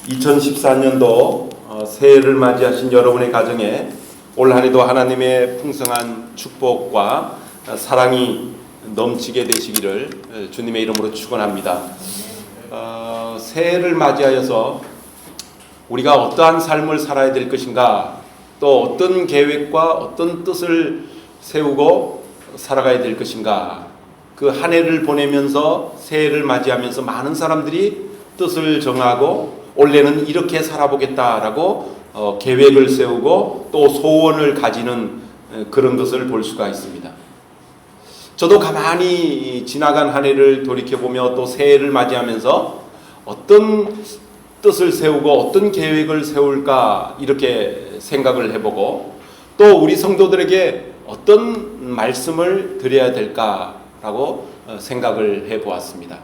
2014년도 새해를 맞이하신 여러분의 가정에 올 한해도 하나님의 풍성한 축복과 사랑이 넘치게 되시기를 주님의 이름으로 축원합니다. 새해를 맞이하여서 우리가 어떠한 삶을 살아야 될 것인가, 또 어떤 계획과 어떤 뜻을 세우고 살아가야 될 것인가, 그 한 해를 보내면서 새해를 맞이하면서 많은 사람들이 뜻을 정하고 올해는 이렇게 살아보겠다라고 계획을 세우고 또 소원을 가지는 그런 것을 볼 수가 있습니다. 저도 가만히 지나간 한 해를 돌이켜보며 또 새해를 맞이하면서 어떤 뜻을 세우고 어떤 계획을 세울까 이렇게 생각을 해보고 또 우리 성도들에게 어떤 말씀을 드려야 될까라고 생각을 해보았습니다.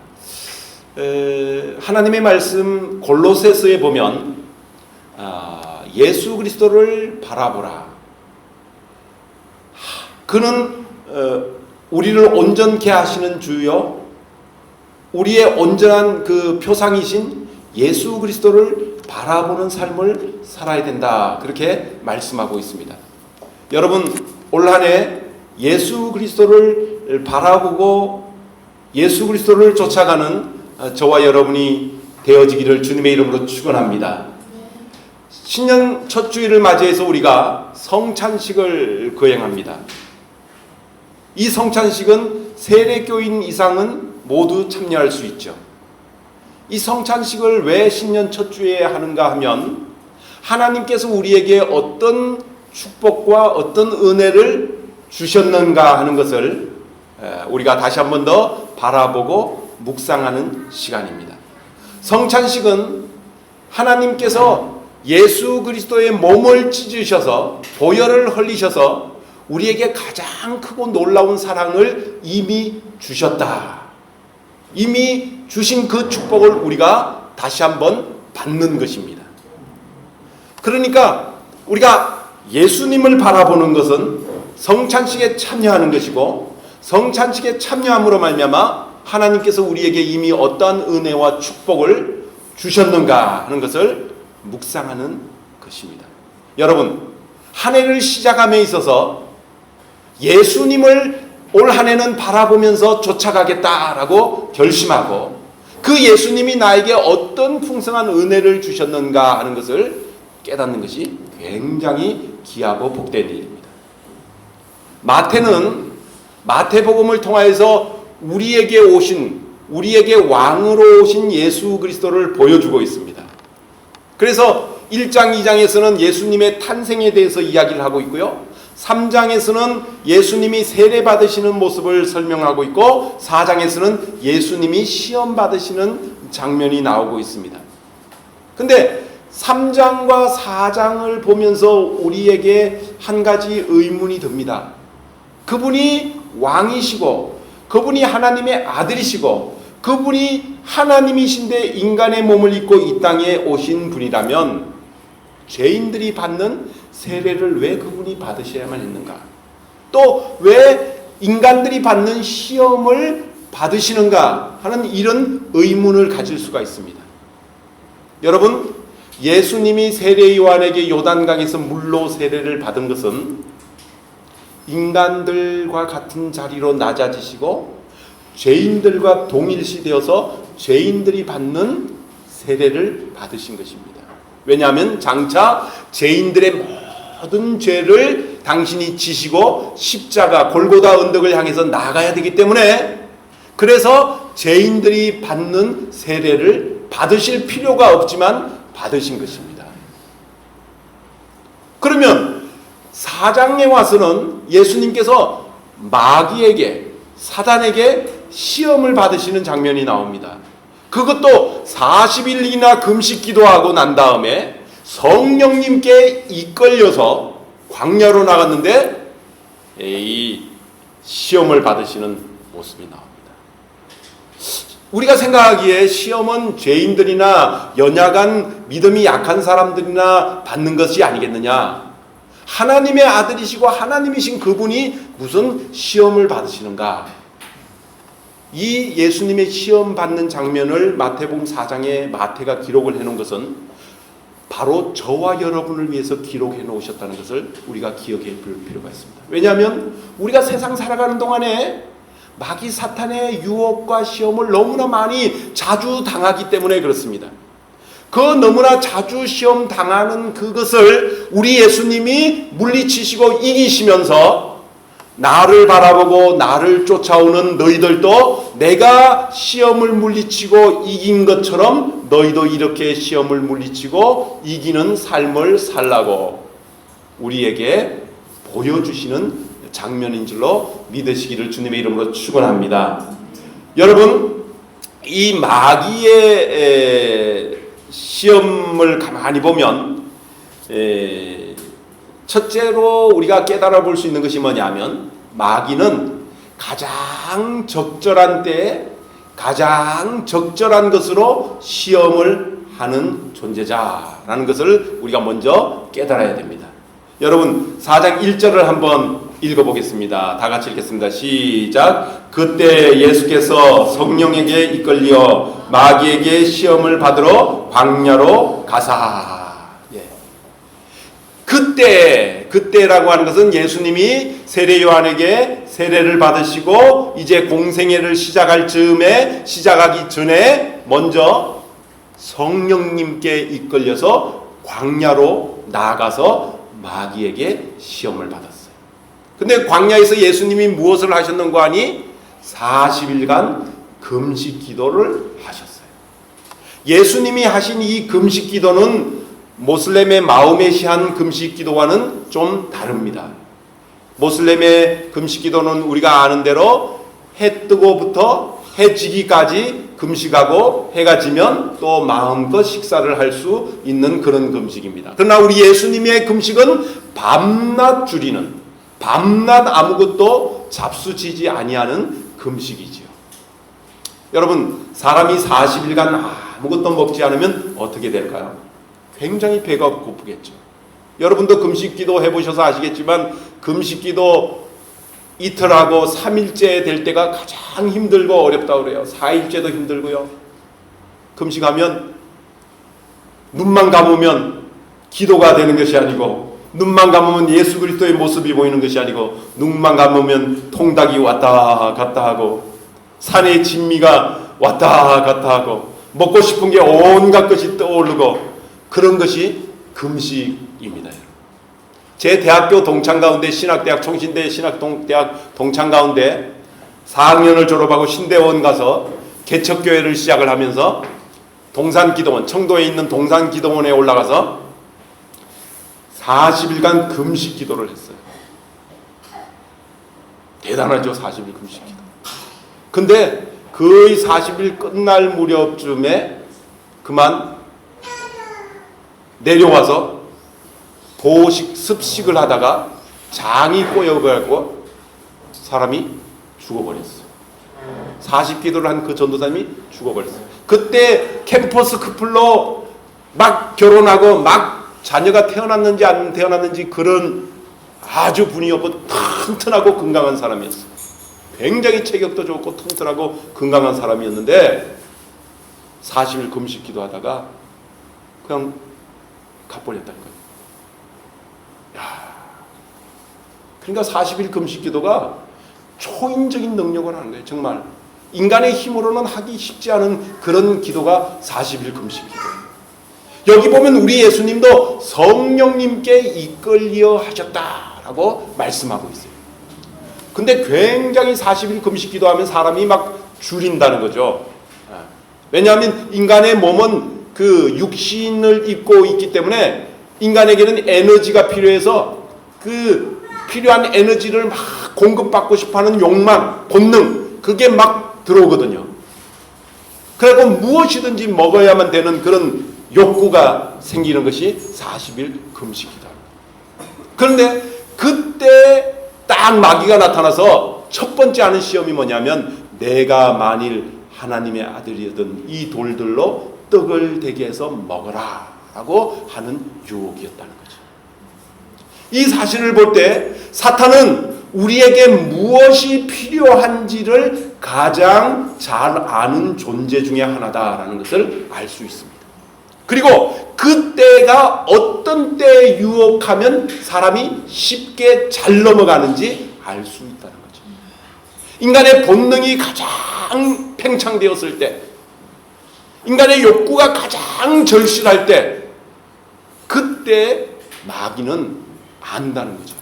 하나님의 말씀 골로새서에 보면 예수 그리스도를 바라보라. 그는 우리를 온전케 하시는 주요 우리의 온전한 그 표상이신 예수 그리스도를 바라보는 삶을 살아야 된다, 그렇게 말씀하고 있습니다. 여러분, 올 한 해 예수 그리스도를 바라보고 예수 그리스도를 쫓아가는 저와 여러분이 되어지기를 주님의 이름으로 축원합니다. 신년 첫 주일을 맞이해서 우리가 성찬식을 거행합니다. 이 성찬식은 세례교인 이상은 모두 참여할 수 있죠. 이 성찬식을 왜 신년 첫 주에 하는가 하면 하나님께서 우리에게 어떤 축복과 어떤 은혜를 주셨는가 하는 것을 우리가 다시 한 번 더 바라보고 묵상하는 시간입니다. 성찬식은 하나님께서 예수 그리스도의 몸을 찢으셔서 보혈을 흘리셔서 우리에게 가장 크고 놀라운 사랑을 이미 주셨다. 이미 주신 그 축복을 우리가 다시 한번 받는 것입니다. 그러니까 우리가 예수님을 바라보는 것은 성찬식에 참여하는 것이고, 성찬식에 참여함으로 말미암아 하나님께서 우리에게 이미 어떠한 은혜와 축복을 주셨는가 하는 것을 묵상하는 것입니다. 여러분, 한 해를 시작함에 있어서 예수님을 올 한 해는 바라보면서 쫓아가겠다라고 결심하고 그 예수님이 나에게 어떤 풍성한 은혜를 주셨는가 하는 것을 깨닫는 것이 굉장히 귀하고 복된 일입니다. 마태는 마태복음을 통하여서 우리에게 왕으로 오신 예수 그리스도를 보여주고 있습니다. 그래서 1장, 2장에서는 예수님의 탄생에 대해서 이야기를 하고 있고요. 3장에서는 예수님이 세례 받으시는 모습을 설명하고 있고 4장에서는 예수님이 시험 받으시는 장면이 나오고 있습니다. 근데 3장과 4장을 보면서 우리에게 한 가지 의문이 듭니다. 그분이 왕이시고 그분이 하나님의 아들이시고 그분이 하나님이신데 인간의 몸을 입고 이 땅에 오신 분이라면 죄인들이 받는 세례를 왜 그분이 받으셔야만 했는가? 또 왜 인간들이 받는 시험을 받으시는가 하는 이런 의문을 가질 수가 있습니다. 여러분, 예수님이 세례 요한에게 요단강에서 물로 세례를 받은 것은 인간들과 같은 자리로 낮아지시고 죄인들과 동일시되어서 죄인들이 받는 세례를 받으신 것입니다. 왜냐하면 장차 죄인들의 모든 죄를 당신이 지시고 십자가 골고다 언덕을 향해서 나가야 되기 때문에, 그래서 죄인들이 받는 세례를 받으실 필요가 없지만 받으신 것입니다. 그러면 4장에 와서는 예수님께서 마귀에게, 사단에게 시험을 받으시는 장면이 나옵니다. 그것도 40일이나 금식 기도하고 난 다음에 성령님께 이끌려서 광야로 나갔는데 이 시험을 받으시는 모습이 나옵니다. 우리가 생각하기에 시험은 죄인들이나 연약한 믿음이 약한 사람들이나 받는 것이 아니겠느냐. 하나님의 아들이시고 하나님이신 그분이 무슨 시험을 받으시는가. 이 예수님의 시험 받는 장면을 마태복음 4장에 마태가 기록을 해놓은 것은 바로 저와 여러분을 위해서 기록해 놓으셨다는 것을 우리가 기억해 볼 필요가 있습니다. 왜냐하면 우리가 세상 살아가는 동안에 마귀 사탄의 유혹과 시험을 너무나 많이 자주 당하기 때문에 그렇습니다. 그 너무나 자주 시험 당하는 그것을 우리 예수님이 물리치시고 이기시면서 나를 바라보고 나를 쫓아오는 너희들도 내가 시험을 물리치고 이긴 것처럼 너희도 이렇게 시험을 물리치고 이기는 삶을 살라고 우리에게 보여주시는 장면인 줄로 믿으시기를 주님의 이름으로 축원합니다. 여러분, 이 마귀의 시험을 가만히 보면 첫째로 우리가 깨달아 볼 수 있는 것이 뭐냐면 마귀는 가장 적절한 때에 가장 적절한 것으로 시험을 하는 존재자라는 것을 우리가 먼저 깨달아야 됩니다. 여러분 4장 1절을 한번 읽어보겠습니다. 다 같이 읽겠습니다. 시작. 그때 예수께서 성령에게 이끌려 마귀에게 시험을 받으러 광야로 가사. 그때라고 하는 것은 예수님이 세례 요한에게 세례를 받으시고 이제 공생애를 시작하기 전에 먼저 성령님께 이끌려서 광야로 나아가서 마귀에게 시험을 받았어요. 근데 광야에서 예수님이 무엇을 하셨는고 하니 40일간 금식 기도를 하셨어요. 예수님이 하신 이 금식 기도는 모슬렘의 마호메시안 금식 기도와는 좀 다릅니다. 모슬렘의 금식 기도는 우리가 아는 대로 해 뜨고부터 해 지기까지 금식하고 해가 지면 또 마음껏 식사를 할 수 있는 그런 금식입니다. 그러나 우리 예수님의 금식은 밤낮 줄이는, 밤낮 아무것도 잡수지지 아니하는 금식이지요. 여러분, 사람이 40일간 아무것도 먹지 않으면 어떻게 될까요? 굉장히 배가 고프겠죠. 여러분도 금식기도 해보셔서 아시겠지만 금식기도 이틀하고 3일째 될 때가 가장 힘들고 어렵다고 그래요. 4일째도 힘들고요. 금식하면 눈만 감으면 기도가 되는 것이 아니고 눈만 감으면 예수 그리스도의 모습이 보이는 것이 아니고 눈만 감으면 통닭이 왔다 갔다 하고 산의 진미가 왔다 갔다 하고 먹고 싶은 게 온갖 것이 떠오르고 그런 것이 금식입니다. 제 대학교 동창 가운데 신학대학 총신대 신학대학 동창 가운데 4학년을 졸업하고 신대원 가서 개척교회를 시작을 하면서 동산기도원, 청도에 있는 동산기도원에 올라가서 40일간 금식 기도를 했어요. 대단하죠, 40일 금식 기도. 근데 거의 40일 끝날 무렵쯤에 그만 내려와서 습식을 하다가 장이 꼬여버리고 사람이 죽어버렸어요. 40기도를 한 그 전도사님이 죽어버렸어요. 그때 캠퍼스 커플로 막 결혼하고 막 자녀가 태어났는지 안 태어났는지 그런 아주 분이 없고 튼튼하고 건강한 사람이었어요. 굉장히 체격도 좋고 튼튼하고 건강한 사람이었는데 40일 금식 기도하다가 그냥 가버렸다는 거예요. 그러니까 40일 금식 기도가 초인적인 능력을 하는 거예요. 정말 인간의 힘으로는 하기 쉽지 않은 그런 기도가 40일 금식 기도예요. 여기 보면 우리 예수님도 성령님께 이끌려 하셨다라고 말씀하고 있어요. 근데 굉장히 40일 금식 기도하면 사람이 막 줄인다는 거죠. 왜냐하면 인간의 몸은 그 육신을 입고 있기 때문에 인간에게는 에너지가 필요해서 그 필요한 에너지를 막 공급받고 싶어하는 욕망, 본능, 그게 막 들어오거든요. 그리고 무엇이든지 먹어야만 되는 그런 욕구가 생기는 것이 40일 금식이다. 그런데 그때 딱 마귀가 나타나서 첫 번째 하는 시험이 뭐냐면 내가 만일 하나님의 아들이든 이 돌들로 떡을 되게 해서 먹어라 라고 하는 유혹이었다는 거죠. 이 사실을 볼 때 사탄은 우리에게 무엇이 필요한지를 가장 잘 아는 존재 중에 하나다라는 것을 알 수 있습니다. 그리고 그때가 어떤 때에 유혹하면 사람이 쉽게 잘 넘어가는지 알 수 있다는 거죠. 인간의 본능이 가장 팽창되었을 때, 인간의 욕구가 가장 절실할 때, 그때 마귀는 안다는 거죠.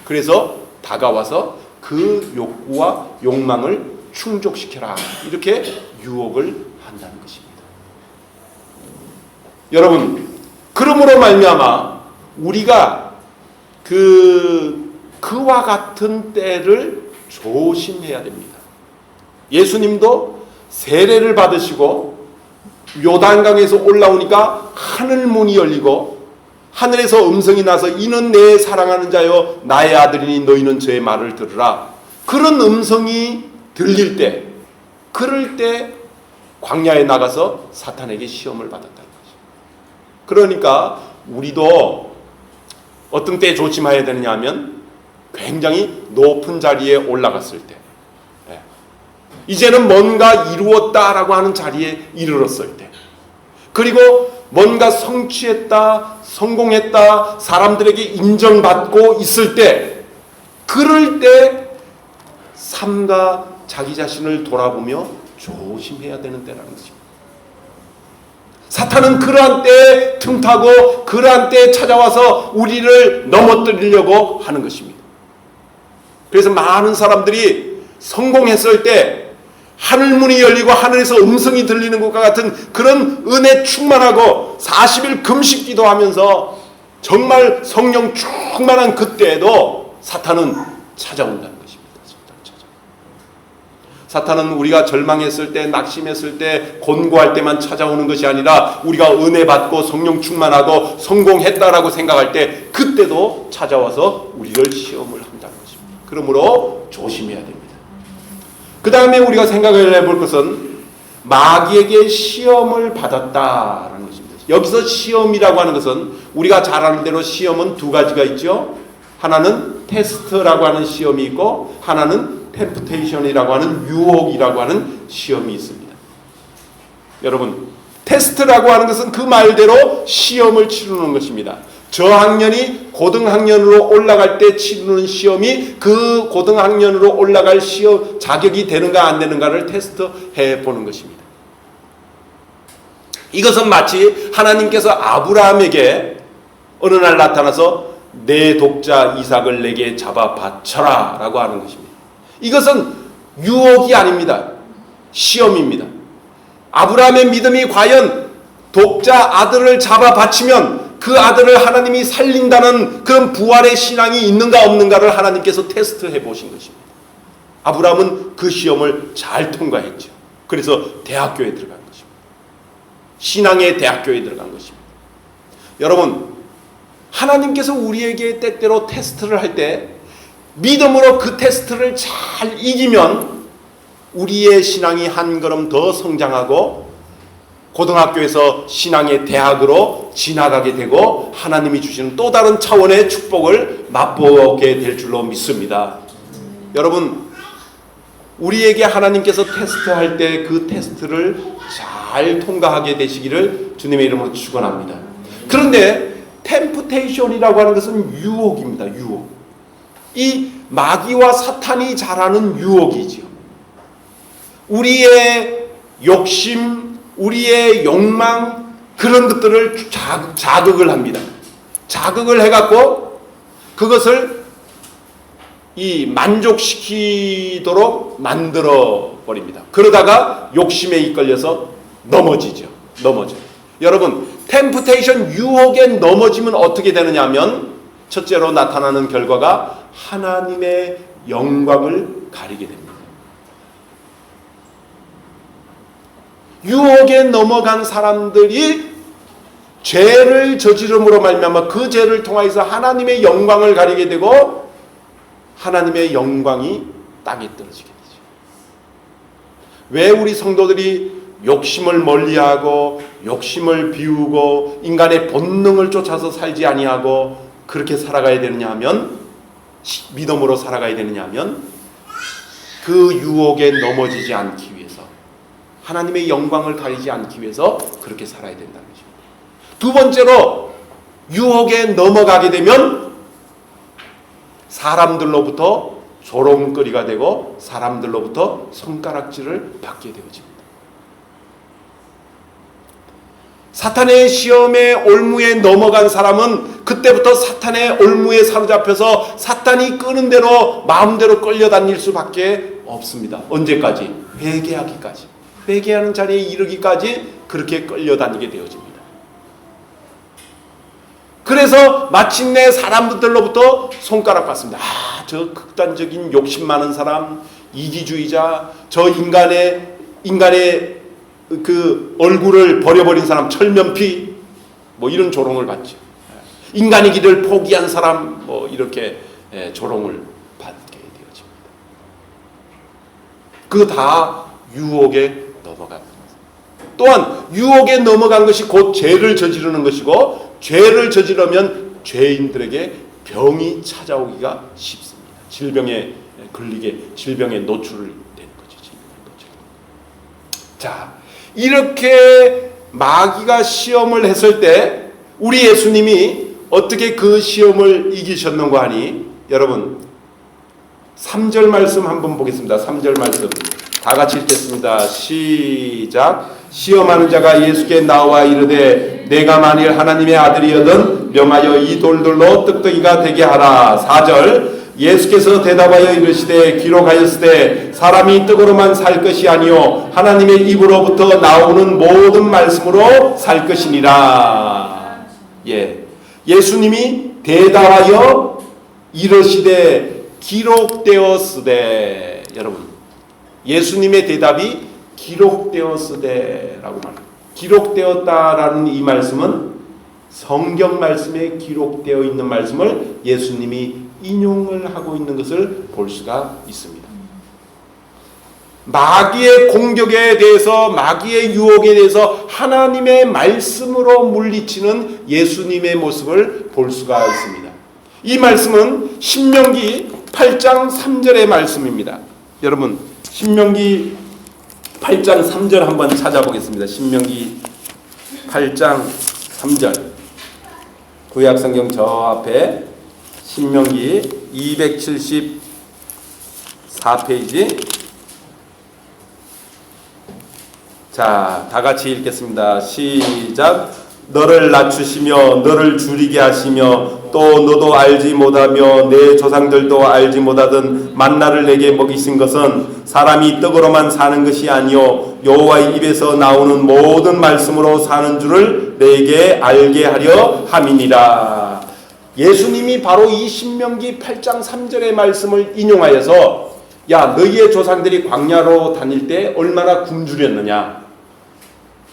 그래서 다가와서 그 욕구와 욕망을 충족시켜라, 이렇게 유혹을 한다는 것입니다. 여러분, 그러므로 말미암아 우리가 그와 같은 때를 조심해야 됩니다. 예수님도 세례를 받으시고 요단강에서 올라오니까 하늘 문이 열리고 하늘에서 음성이 나서 이는 내 사랑하는 자여 나의 아들이니 너희는 저의 말을 들으라. 그런 음성이 들릴 때, 그럴 때 광야에 나가서 사탄에게 시험을 받았다는 거죠. 그러니까 우리도 어떤 때 조심해야 되느냐 하면 굉장히 높은 자리에 올라갔을 때, 이제는 뭔가 이루었다라고 하는 자리에 이르렀을 때, 그리고 뭔가 성취했다, 성공했다, 사람들에게 인정받고 있을 때, 그럴 때 삶과 자기 자신을 돌아보며 조심해야 되는 때라는 것입니다. 사탄은 그러한 때에 틈타고 그러한 때에 찾아와서 우리를 넘어뜨리려고 하는 것입니다. 그래서 많은 사람들이 성공했을 때 하늘문이 열리고 하늘에서 음성이 들리는 것과 같은 그런 은혜 충만하고 40일 금식 기도하면서 정말 성령 충만한 그때에도 사탄은 찾아온다는 것입니다. 사탄은 우리가 절망했을 때, 낙심했을 때, 곤고할 때만 찾아오는 것이 아니라 우리가 은혜 받고 성령 충만하고 성공했다라고 생각할 때 그때도 찾아와서 우리를 시험을 한다는 것입니다. 그러므로 조심해야 됩니다. 그 다음에 우리가 생각을 해볼 것은 마귀에게 시험을 받았다라는 것입니다. 여기서 시험이라고 하는 것은 우리가 잘 아는 대로 시험은 두 가지가 있죠. 하나는 테스트라고 하는 시험이 있고 하나는 템프테이션이라고 하는 유혹이라고 하는 시험이 있습니다. 여러분, 테스트라고 하는 것은 그 말대로 시험을 치르는 것입니다. 저학년이 고등학년으로 올라갈 때 치르는 시험이 그 고등학년으로 올라갈 시험 자격이 되는가 안 되는가를 테스트해 보는 것입니다. 이것은 마치 하나님께서 아브라함에게 어느 날 나타나서 내 독자 이삭을 내게 잡아 바쳐라 라고 하는 것입니다. 이것은 유혹이 아닙니다. 시험입니다. 아브라함의 믿음이 과연 독자 아들을 잡아 바치면 그 아들을 하나님이 살린다는 그런 부활의 신앙이 있는가 없는가를 하나님께서 테스트해 보신 것입니다. 아브라함은 그 시험을 잘 통과했죠. 그래서 대학교에 들어간 것입니다. 신앙의 대학교에 들어간 것입니다. 여러분, 하나님께서 우리에게 때때로 테스트를 할 때 믿음으로 그 테스트를 잘 이기면 우리의 신앙이 한 걸음 더 성장하고 고등학교에서 신앙의 대학으로 지나가게 되고 하나님이 주시는 또 다른 차원의 축복을 맛보게 될 줄로 믿습니다. 여러분, 우리에게 하나님께서 테스트할 때 그 테스트를 잘 통과하게 되시기를 주님의 이름으로 축원합니다. 그런데 템프테이션이라고 하는 것은 유혹입니다. 유혹. 이 마귀와 사탄이 잘하는 유혹이지요. 우리의 욕심, 우리의 욕망, 그런 것들을 자극을 합니다. 자극을 해갖고 그것을 만족시키도록 만들어 버립니다. 그러다가 욕심에 이끌려서 넘어져요. 여러분, 템프테이션 유혹에 넘어지면 어떻게 되느냐 하면 첫째로 나타나는 결과가 하나님의 영광을 가리게 됩니다. 유혹에 넘어간 사람들이 죄를 저지름으로 말미암아 그 죄를 통하여서 하나님의 영광을 가리게 되고 하나님의 영광이 땅에 떨어지게 되죠. 왜 우리 성도들이 욕심을 멀리하고 욕심을 비우고 인간의 본능을 쫓아서 살지 아니하고 그렇게 살아가야 되느냐 하면, 믿음으로 살아가야 되느냐 하면, 그 유혹에 넘어지지 않기 위해서, 하나님의 영광을 가리지 않기 위해서 그렇게 살아야 된다는 것입니다. 두 번째로, 유혹에 넘어가게 되면 사람들로부터 조롱거리가 되고 사람들로부터 손가락질을 받게 되어집니다. 사탄의 시험에 올무에 넘어간 사람은 그때부터 사탄의 올무에 사로잡혀서 사탄이 끄는 대로 마음대로 끌려다닐 수밖에 없습니다. 언제까지? 회개하기까지. 회개하는 자리에 이르기까지 그렇게 끌려다니게 되어집니다. 그래서 마침내 사람들로부터 손가락 받습니다. 저 극단적인 욕심 많은 사람, 이기주의자, 저 인간의 그 얼굴을 버려버린 사람, 철면피, 뭐 이런 조롱을 받죠. 인간의 길을 포기한 사람, 뭐 이렇게 조롱을 받게 되어집니다. 그 다 유혹에 넘어갑니다. 또한 유혹에 넘어간 것이 곧 죄를 저지르는 것이고, 죄를 저지르면 죄인들에게 병이 찾아오기가 쉽습니다. 질병에 걸리게, 질병에 노출되는 거죠. 자, 이렇게 마귀가 시험을 했을 때 우리 예수님이 어떻게 그 시험을 이기셨는가 하니, 여러분 3절 말씀 한번 보겠습니다. 3절 말씀 다 같이 읽겠습니다. 시작. 시험하는 자가 예수께 나와 이르되 내가 만일 하나님의 아들이여든 명하여 이 돌들로 떡떡이가 되게 하라. 4절. 예수께서 대답하여 이르시되 기록하였으되 사람이 떡으로만 살 것이 아니요 하나님의 입으로부터 나오는 모든 말씀으로 살 것이니라. 예수님이 대답하여 이르시되 기록되었으되, 여러분 예수님의 대답이 기록되었으되라고 말합니다. 기록되었다라는 이 말씀은 성경 말씀에 기록되어 있는 말씀을 예수님이 인용을 하고 있는 것을 볼 수가 있습니다. 마귀의 공격에 대해서, 마귀의 유혹에 대해서 하나님의 말씀으로 물리치는 예수님의 모습을 볼 수가 있습니다. 이 말씀은 신명기 8장 3절의 말씀입니다. 여러분 신명기 8장 3절 한번 찾아보겠습니다. 신명기 8장 3절, 구약성경 저 앞에 신명기 274페이지. 자, 다 같이 읽겠습니다. 시작. 너를 낮추시며 너를 줄이게 하시며 또 너도 알지 못하며 내 조상들도 알지 못하던 만나를 내게 먹이신 것은 사람이 떡으로만 사는 것이 아니요 여호와의 입에서 나오는 모든 말씀으로 사는 줄을 내게 알게 하려 함이니라. 예수님이 바로 이 신명기 8장 3절의 말씀을 인용하여서, 야, 너희의 조상들이 광야로 다닐 때 얼마나 굶주렸느냐,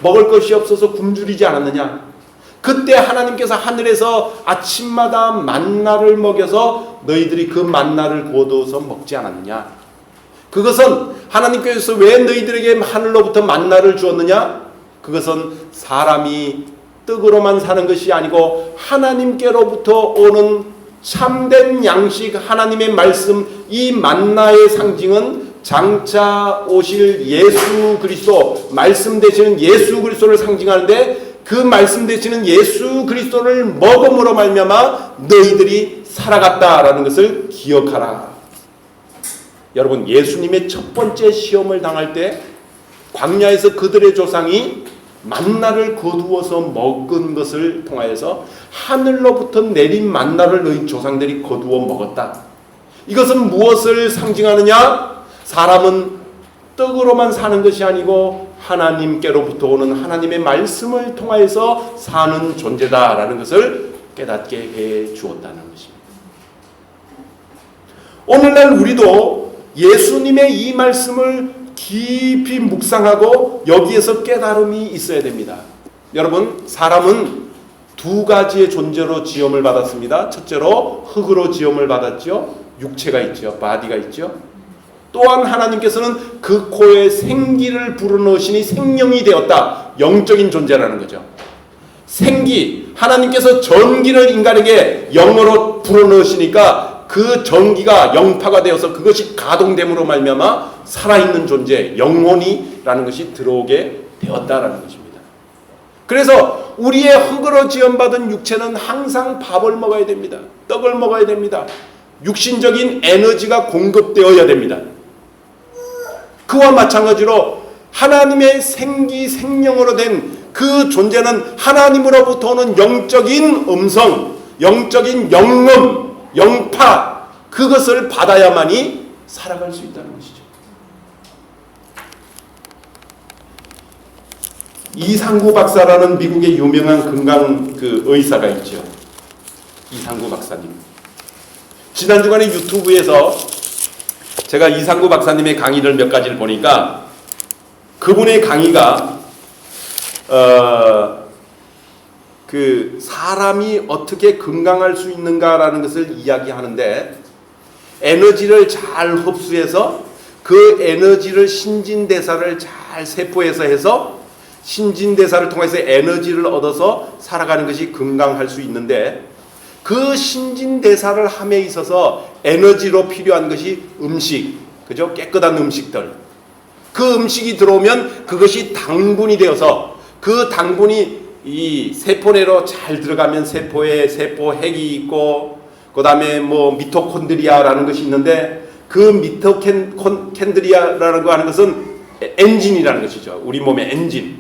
먹을 것이 없어서 굶주리지 않았느냐, 그때 하나님께서 하늘에서 아침마다 만나를 먹여서 너희들이 그 만나를 거두어서 먹지 않았느냐. 그것은 하나님께서 왜 너희들에게 하늘로부터 만나를 주었느냐, 그것은 사람이 떡으로만 사는 것이 아니고 하나님께로부터 오는 참된 양식, 하나님의 말씀, 이 만나의 상징은 장차 오실 예수 그리스도, 말씀 되시는 예수 그리스도를 상징하는데, 그 말씀 되시는 예수 그리스도를 먹음으로 말미암아 너희들이 살아갔다라는 것을 기억하라. 여러분, 예수님의 첫 번째 시험을 당할 때 광야에서 그들의 조상이 만나를 거두어서 먹은 것을 통하여서 하늘로부터 내린 만나를 너희 조상들이 거두어 먹었다. 이것은 무엇을 상징하느냐? 사람은 떡으로만 사는 것이 아니고 하나님께로부터 오는 하나님의 말씀을 통하여서 사는 존재다라는 것을 깨닫게 해 주었다는 것입니다. 오늘날 우리도 예수님의 이 말씀을 깊이 묵상하고 여기에서 깨달음이 있어야 됩니다. 여러분, 사람은 두 가지의 존재로 지음을 받았습니다. 첫째로 흙으로 지음을 받았죠. 육체가 있죠. 바디가 있죠. 또한 하나님께서는 그 코에 생기를 불어넣으시니 생명이 되었다. 영적인 존재라는 거죠. 생기, 하나님께서 전기를 인간에게 영으로 불어넣으시니까 그 전기가 영파가 되어서 그것이 가동됨으로 말미암아 살아있는 존재, 영혼이라는 것이 들어오게 되었다라는 것입니다. 그래서 우리의 흙으로 지원받은 육체는 항상 밥을 먹어야 됩니다. 떡을 먹어야 됩니다. 육신적인 에너지가 공급되어야 됩니다. 그와 마찬가지로 하나님의 생기 생명으로 된 그 존재는 하나님으로부터 오는 영적인 음성, 영적인 영음, 영파, 그것을 받아야만이 살아갈 수 있다는 것이죠. 이상구 박사라는 미국의 유명한 건강 의사가 있죠. 이상구 박사님. 지난 주간에 유튜브에서 제가 이상구 박사님의 강의를 몇 가지를 보니까 그분의 강의가 사람이 어떻게 건강할 수 있는가라는 것을 이야기하는데, 에너지를 잘 흡수해서 그 에너지를 신진대사를 잘 세포에서 해서 신진대사를 통해서 에너지를 얻어서 살아가는 것이 건강할 수 있는데, 그 신진대사를 함에 있어서 에너지로 필요한 것이 음식, 그죠? 깨끗한 음식들. 그 음식이 들어오면 그것이 당분이 되어서 그 당분이 이 세포 내로 잘 들어가면 세포에 세포핵이 있고, 그 다음에 미토콘드리아라는 것이 있는데, 그 미토콘드리아라는 거 하는 것은 엔진이라는 것이죠. 우리 몸의 엔진.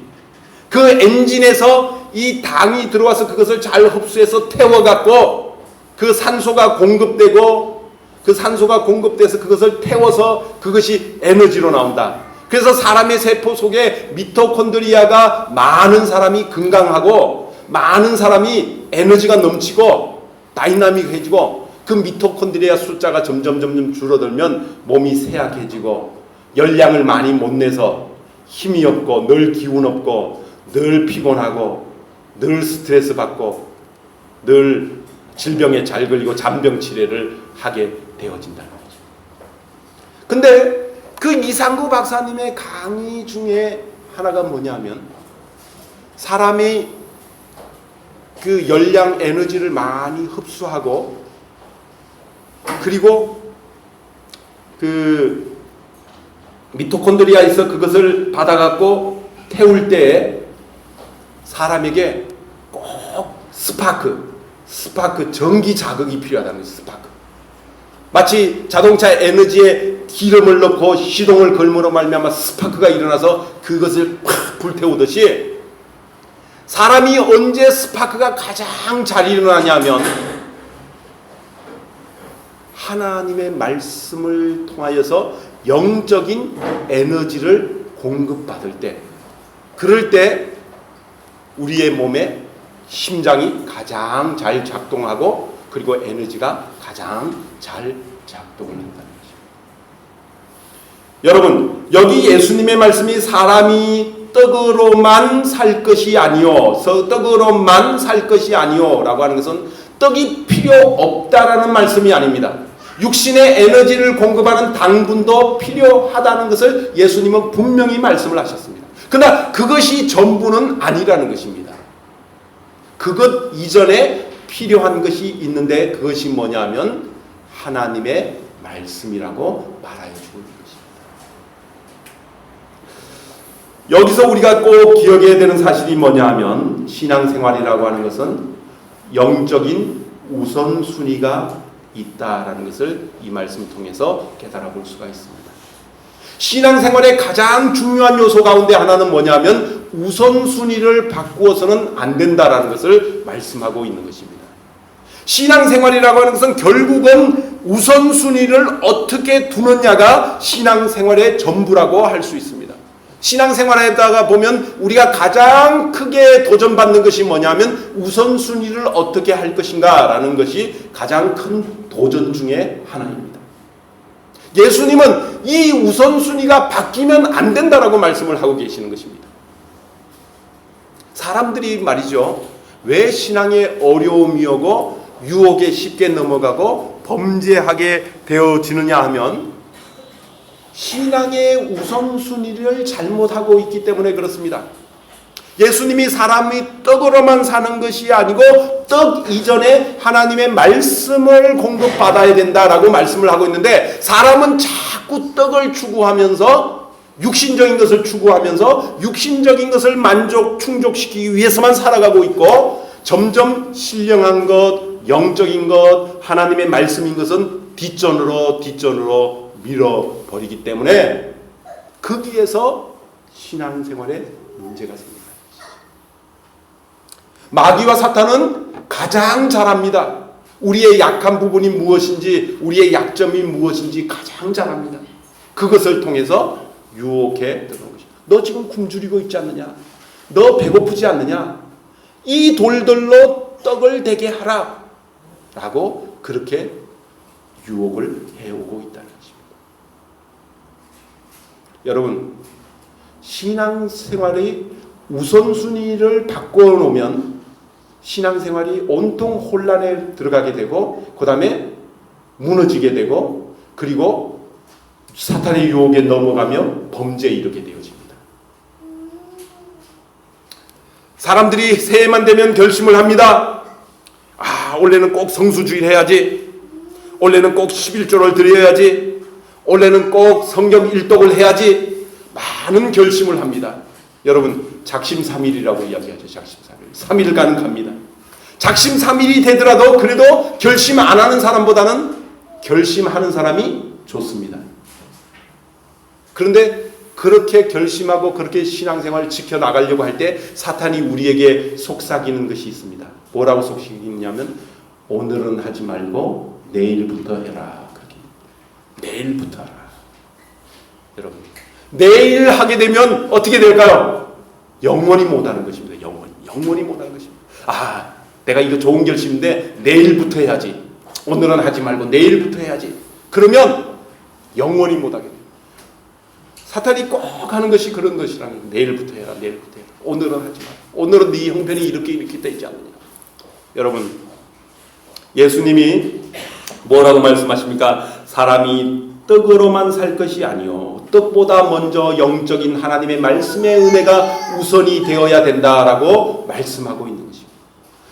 그 엔진에서 이 당이 들어와서 그것을 잘 흡수해서 태워갖고 그 산소가 공급되고, 그 산소가 공급돼서 그것을 태워서 그것이 에너지로 나온다. 그래서 사람의 세포 속에 미토콘드리아가 많은 사람이 건강하고, 많은 사람이 에너지가 넘치고 다이나믹해지고, 그 미토콘드리아 숫자가 점점 줄어들면 몸이 쇠약해지고 열량을 많이 못 내서 힘이 없고 늘 기운 없고 늘 피곤하고 늘 스트레스 받고 늘 질병에 잘 걸리고 잔병 치레를 하게 되어진다는 거죠. 근데 그 이상구 박사님의 강의 중에 하나가 뭐냐면, 사람이 그 열량 에너지를 많이 흡수하고, 그리고 그 미토콘드리아에서 그것을 받아갖고 태울 때에 사람에게 꼭 스파크 전기 자극이 필요하다는 거예요. 스파크. 마치 자동차 에너지에 기름을 넣고 시동을 걸므로 말미암아 스파크가 일어나서 그것을 팍 불태우듯이, 사람이 언제 스파크가 가장 잘 일어나냐면 하나님의 말씀을 통하여서 영적인 에너지를 공급받을 때, 그럴 때 우리의 몸에 심장이 가장 잘 작동하고, 그리고 에너지가 가장 잘 작동을 한다는 거죠. 여러분, 여기 예수님의 말씀이 사람이 떡으로만 살 것이 아니요, 떡으로만 살 것이 아니요 라고 하는 것은 떡이 필요 없다라는 말씀이 아닙니다. 육신의 에너지를 공급하는 당분도 필요하다는 것을 예수님은 분명히 말씀을 하셨습니다. 그러나 그것이 전부는 아니라는 것입니다. 그것 이전에 필요한 것이 있는데, 그것이 뭐냐면 하나님의 말씀이라고 말하여 주고 있는 것입니다. 여기서 우리가 꼭 기억해야 되는 사실이 뭐냐 하면, 신앙생활이라고 하는 것은 영적인 우선순위가 있다라는 것을 이 말씀 통해서 깨달아 볼 수가 있습니다. 신앙생활의 가장 중요한 요소 가운데 하나는 뭐냐면 우선순위를 바꾸어서는 안 된다라는 것을 말씀하고 있는 것입니다. 신앙생활이라고 하는 것은 결국은 우선순위를 어떻게 두느냐가 신앙생활의 전부라고 할 수 있습니다. 신앙생활에다가 보면 우리가 가장 크게 도전받는 것이 뭐냐면 우선순위를 어떻게 할 것인가 라는 것이 가장 큰 도전 중에 하나입니다. 예수님은 이 우선순위가 바뀌면 안 된다라고 말씀을 하고 계시는 것입니다. 사람들이 말이죠, 왜 신앙에 어려움이 오고 유혹에 쉽게 넘어가고 범죄하게 되어지느냐 하면 신앙의 우선순위를 잘못하고 있기 때문에 그렇습니다. 예수님이 사람이 떡으로만 사는 것이 아니고 떡 이전에 하나님의 말씀을 공급받아야 된다라고 말씀을 하고 있는데, 사람은 자꾸 떡을 추구하면서 육신적인 것을 추구하면서 육신적인 것을 충족시키기 위해서만 살아가고 있고, 점점 신령한 것, 영적인 것, 하나님의 말씀인 것은 뒷전으로 밀어버리기 때문에 거기에서 신앙생활에 문제가 생깁니다. 마귀와 사탄은 가장 잘 압니다. 우리의 약한 부분이 무엇인지, 우리의 약점이 무엇인지 가장 잘 압니다. 그것을 통해서 유혹해 들어오는 것입니다. 너 지금 굶주리고 있지 않느냐? 너 배고프지 않느냐? 이 돌들로 떡을 되게 하라 라고 그렇게 유혹을 해오고 있다는 것입니다. 여러분, 신앙생활의 우선순위를 바꿔놓으면 신앙생활이 온통 혼란에 들어가게 되고, 그 다음에 무너지게 되고, 그리고 사탄의 유혹에 넘어가며 범죄에 이르게 되어집니다. 사람들이 새해만 되면 결심을 합니다. 올해는 꼭 성수주일 해야지, 올해는 꼭 11조를 드려야지, 올해는 꼭 성경 일독을 해야지, 많은 결심을 합니다. 여러분, 작심삼일이라고 이야기하죠. 작심삼일. 3일간 갑니다. 작심삼일이 되더라도 그래도 결심 안 하는 사람보다는 결심하는 사람이 좋습니다. 그런데 그렇게 결심하고 그렇게 신앙생활을 지켜나가려고 할 때 사탄이 우리에게 속삭이는 것이 있습니다. 뭐라고 속삭이냐면, 오늘은 하지 말고 내일부터 해라. 그렇게. 내일부터 하라. 여러분, 내일 하게 되면 어떻게 될까요? 영원히 못하는 것입니다. 영원히 못하는 것입니다. 내가 이거 좋은 결심인데 내일부터 해야지. 오늘은 하지 말고 내일부터 해야지. 그러면 영원히 못하게 돼요. 사탄이 꼭 하는 것이 그런 것이라는 거예요. 내일부터 해라. 내일부터 해라. 오늘은 하지 마. 오늘은 네 형편이 이렇게 되지 않느냐. 여러분, 예수님이 뭐라고 말씀하십니까? 사람이 떡으로만 살 것이 아니요, 떡보다 먼저 영적인 하나님의 말씀의 은혜가 우선이 되어야 된다라고 말씀하고 있는 것입니다.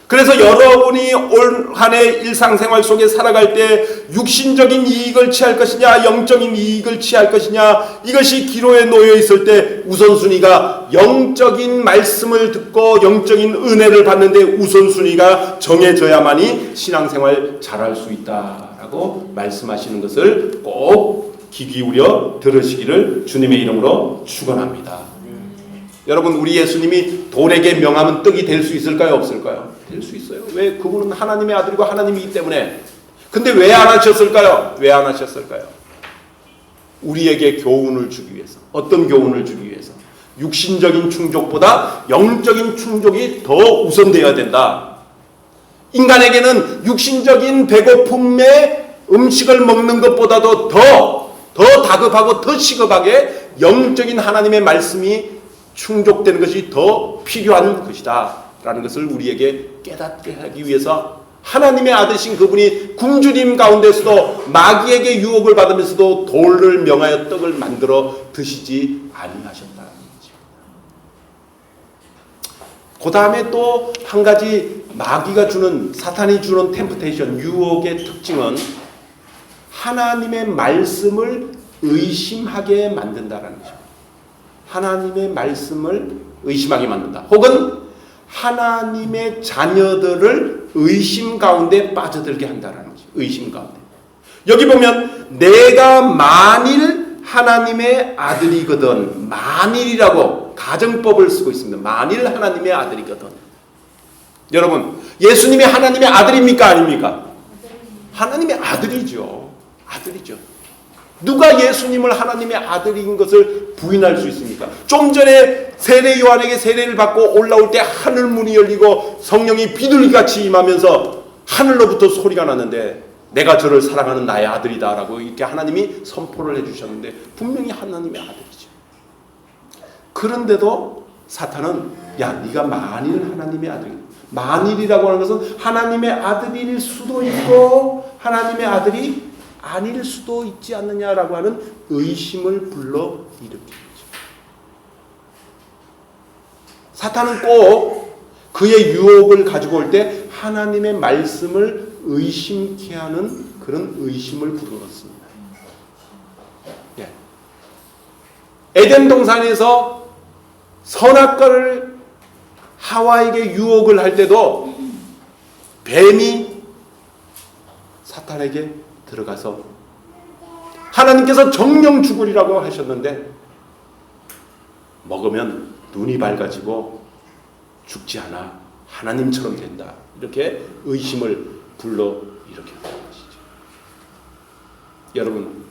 그래서 여러분이 올 한 해 일상생활 속에 살아갈 때 육신적인 이익을 취할 것이냐, 영적인 이익을 취할 것이냐, 이것이 기로에 놓여 있을 때 우선순위가 영적인 말씀을 듣고 영적인 은혜를 받는데 우선순위가 정해져야만이 신앙생활 잘할 수 있다라고 말씀하시는 것을 꼭 귀 기울여 들으시기를 주님의 이름으로 축원합니다. 여러분, 우리 예수님이 돌에게 명하면 떡이 될 수 있을까요? 없을까요? 될 수 있어요. 왜? 그분은 하나님의 아들이고 하나님이기 때문에. 근데 왜 안 하셨을까요? 왜 안 하셨을까요? 우리에게 교훈을 주기 위해서. 어떤 교훈을 주기 위해서? 육신적인 충족보다 영적인 충족이 더 우선되어야 된다. 인간에게는 육신적인 배고픔에 음식을 먹는 것보다도 더 다급하고 더 시급하게 영적인 하나님의 말씀이 충족되는 것이 더 필요한 것이다 라는 것을 우리에게 깨닫게 하기 위해서 하나님의 아들이신 그분이 굶주림 가운데서도 마귀에게 유혹을 받으면서도 돌을 명하여 떡을 만들어 드시지 아니하셨다는 거죠. 그 다음에 또 한 가지 사탄이 주는 템프테이션, 유혹의 특징은 하나님의 말씀을 의심하게 만든다라는 거죠. 하나님의 말씀을 의심하게 만든다. 혹은 하나님의 자녀들을 의심 가운데 빠져들게 한다라는 거죠. 의심 가운데. 여기 보면 내가 만일 하나님의 아들이거든, 만일이라고 가정법을 쓰고 있습니다. 만일 하나님의 아들이거든. 여러분, 예수님이 하나님의 아들입니까? 아닙니까? 하나님의 아들이죠. 아들이죠. 누가 예수님을 하나님의 아들인 것을 부인할 수 있습니까? 좀 전에 세례 요한에게 세례를 받고 올라올 때 하늘 문이 열리고 성령이 비둘기같이 임하면서 하늘로부터 소리가 났는데, 내가 저를 사랑하는 나의 아들이다 라고 이렇게 하나님이 선포를 해주셨는데 분명히 하나님의 아들이죠. 그런데도 사탄은, 야, 네가 만일 하나님의 아들이다. 만일이라고 하는 것은 하나님의 아들일 수도 있고 하나님의 아들이 아닐 수도 있지 않느냐라고 하는 의심을 불러일으키죠. 사탄은 꼭 그의 유혹을 가지고 올 때 하나님의 말씀을 의심케 하는 그런 의심을 불어넣습니다. 예. 에덴 동산에서 선악과를 하와에게 유혹을 할 때도 뱀이 사탄에게 들어가서 하나님께서 정령 죽으리라고 하셨는데 먹으면 눈이 밝아지고 죽지 않아 하나님처럼 된다. 이렇게 의심을 불러일으켰다는 것이죠. 여러분,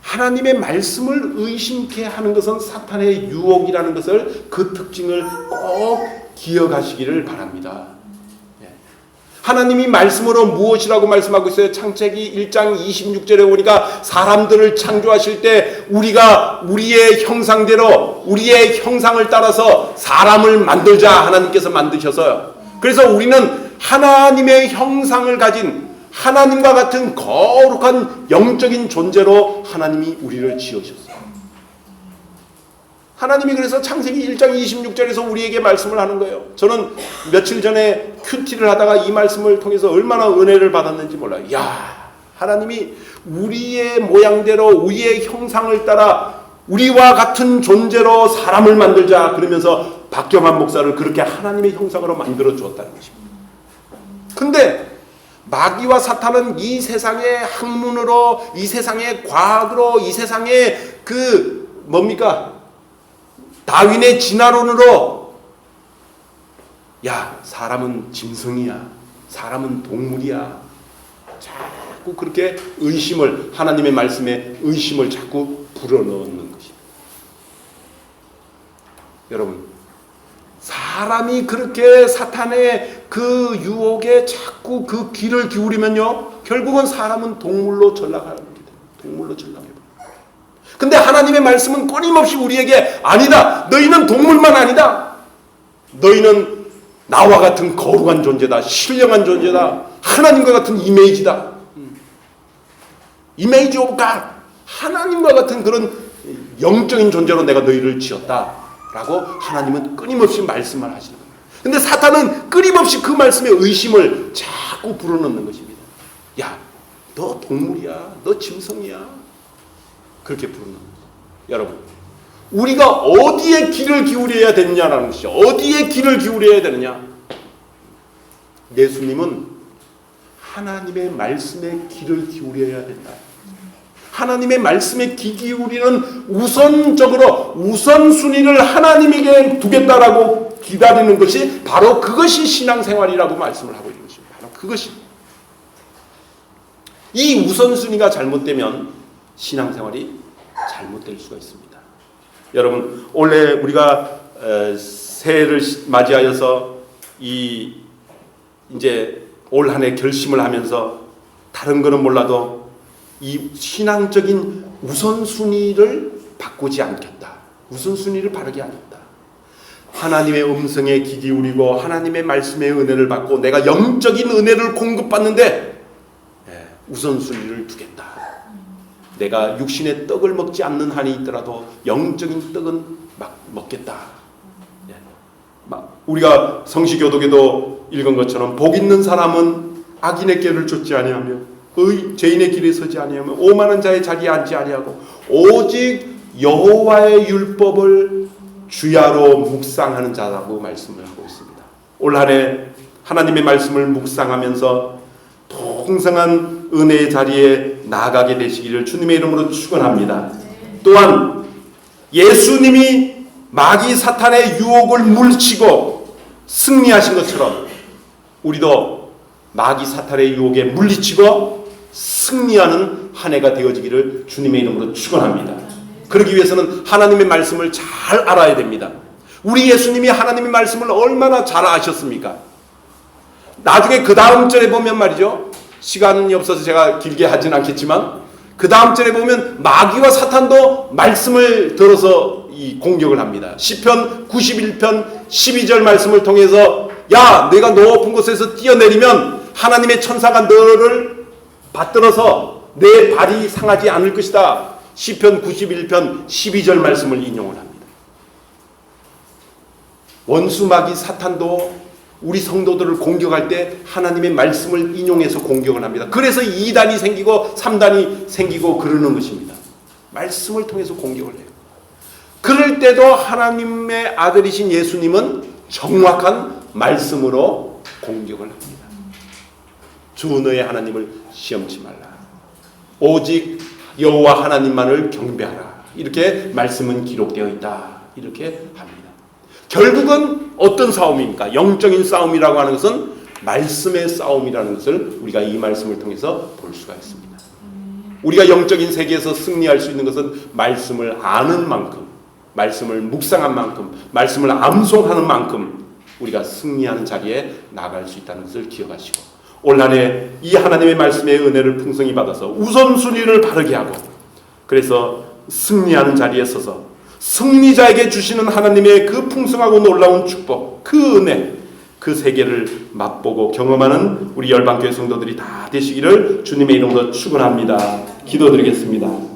하나님의 말씀을 의심케 하는 것은 사탄의 유혹이라는 것을 그 특징을 꼭 기억하시기를 바랍니다. 하나님이 말씀으로 무엇이라고 말씀하고 있어요? 창세기 1장 26절에 보니까 사람들을 창조하실 때 우리가 우리의 형상대로 우리의 형상을 따라서 사람을 만들자 하나님께서 만드셔서요. 그래서 우리는 하나님의 형상을 가진 하나님과 같은 거룩한 영적인 존재로 하나님이 우리를 지으셨어요. 하나님이 그래서 창세기 1장 26절에서 우리에게 말씀을 하는 거예요. 저는 며칠 전에 큐티를 하다가 이 말씀을 통해서 얼마나 은혜를 받았는지 몰라요. 야, 하나님이 우리의 모양대로 우리의 형상을 따라 우리와 같은 존재로 사람을 만들자 그러면서 박경환 목사를 그렇게 하나님의 형상으로 만들어 주었다는 것입니다. 근데 마귀와 사탄은 이 세상의 학문으로, 이 세상의 과학으로, 이 세상의 뭡니까? 다윈의 진화론으로 야, 사람은 짐승이야, 사람은 동물이야, 자꾸 그렇게 의심을, 하나님의 말씀에 의심을 자꾸 불어넣는 것입니다. 여러분, 사람이 그렇게 사탄의 그 유혹에 자꾸 그 귀를 기울이면요, 결국은 사람은 동물로 전락하는 겁니다. 동물로 전락해요. 근데 하나님의 말씀은 끊임없이 우리에게 아니다, 너희는 동물만 아니다, 너희는 나와 같은 거룩한 존재다, 신령한 존재다, 하나님과 같은 이미지다, 이미지 오브 갓, 하나님과 같은 그런 영적인 존재로 내가 너희를 지었다 라고 하나님은 끊임없이 말씀을 하시는 겁니다. 근데 사탄은 끊임없이 그 말씀에 의심을 자꾸 불어넣는 것입니다. 야, 너 동물이야, 너 짐승이야, 그렇게 부르는 거예요. 여러분, 우리가 어디에 귀를 기울여야 되느냐라는 것이죠. 어디에 귀를 기울여야 되느냐? 예수님은 하나님의 말씀에 귀를 기울여야 된다. 하나님의 말씀에 귀 기울이는 우선순위를 하나님에게 두겠다라고 기다리는 것이 바로 그것이 신앙생활이라고 말씀을 하고 있는 것입니다. 바로 그것이. 이 우선순위가 잘못되면 신앙생활이 잘못될 수가 있습니다. 여러분, 올해 우리가 새해를 맞이하여서 이제 올 한 해 결심을 하면서 다른 거는 몰라도 이 신앙적인 우선순위를 바꾸지 않겠다. 우선순위를 바르게 하겠다. 하나님의 음성에 귀 기울이고 하나님의 말씀의 은혜를 받고 내가 영적인 은혜를 공급받는데 우선순위를 두겠다. 내가 육신의 떡을 먹지 않는 한이 있더라도 영적인 떡은 막 먹겠다. 우리가 성시교독에도 읽은 것처럼 복 있는 사람은 악인의 길을 쫓지 아니하며 죄인의 길에 서지 아니하며 오만한 자의 자리에 앉지 아니하고 오직 여호와의 율법을 주야로 묵상하는 자라고 말씀을 하고 있습니다. 올 한 해 하나님의 말씀을 묵상하면서 풍성한 은혜의 자리에 나아가게 되시기를 주님의 이름으로 축원합니다. 또한 예수님이 마귀 사탄의 유혹을 물리치고 승리하신 것처럼 우리도 마귀 사탄의 유혹에 물리치고 승리하는 한 해가 되어지기를 주님의 이름으로 축원합니다. 그러기 위해서는 하나님의 말씀을 잘 알아야 됩니다. 우리 예수님이 하나님의 말씀을 얼마나 잘 아셨습니까? 나중에 그 다음 절에 보면 말이죠, 시간이 없어서 제가 길게 하진 않겠지만 그 다음 절에 보면 마귀와 사탄도 말씀을 들어서 이 공격을 합니다. 시편 91편 12절 말씀을 통해서 야, 내가 높은 곳에서 뛰어내리면 하나님의 천사가 너를 받들어서 내 발이 상하지 않을 것이다. 시편 91편 12절 말씀을 인용을 합니다. 원수 마귀 사탄도 우리 성도들을 공격할 때 하나님의 말씀을 인용해서 공격을 합니다. 그래서 2단이 생기고 3단이 생기고 그러는 것입니다. 말씀을 통해서 공격을 해요. 그럴 때도 하나님의 아들이신 예수님은 정확한 말씀으로 공격을 합니다. 주 너의 하나님을 시험치 말라. 오직 여호와 하나님만을 경배하라. 이렇게 말씀은 기록되어 있다. 이렇게 합니다. 결국은 어떤 싸움입니까? 영적인 싸움이라고 하는 것은 말씀의 싸움이라는 것을 우리가 이 말씀을 통해서 볼 수가 있습니다. 우리가 영적인 세계에서 승리할 수 있는 것은 말씀을 아는 만큼, 말씀을 묵상한 만큼, 말씀을 암송하는 만큼 우리가 승리하는 자리에 나갈 수 있다는 것을 기억하시고, 올 한 해 이 하나님의 말씀의 은혜를 풍성히 받아서 우선순위를 바르게 하고, 그래서 승리하는 자리에 서서 승리자에게 주시는 하나님의 그 풍성하고 놀라운 축복, 그 은혜, 그 세계를 맛보고 경험하는 우리 열방교회 성도들이 다 되시기를 주님의 이름으로 축원합니다. 기도드리겠습니다.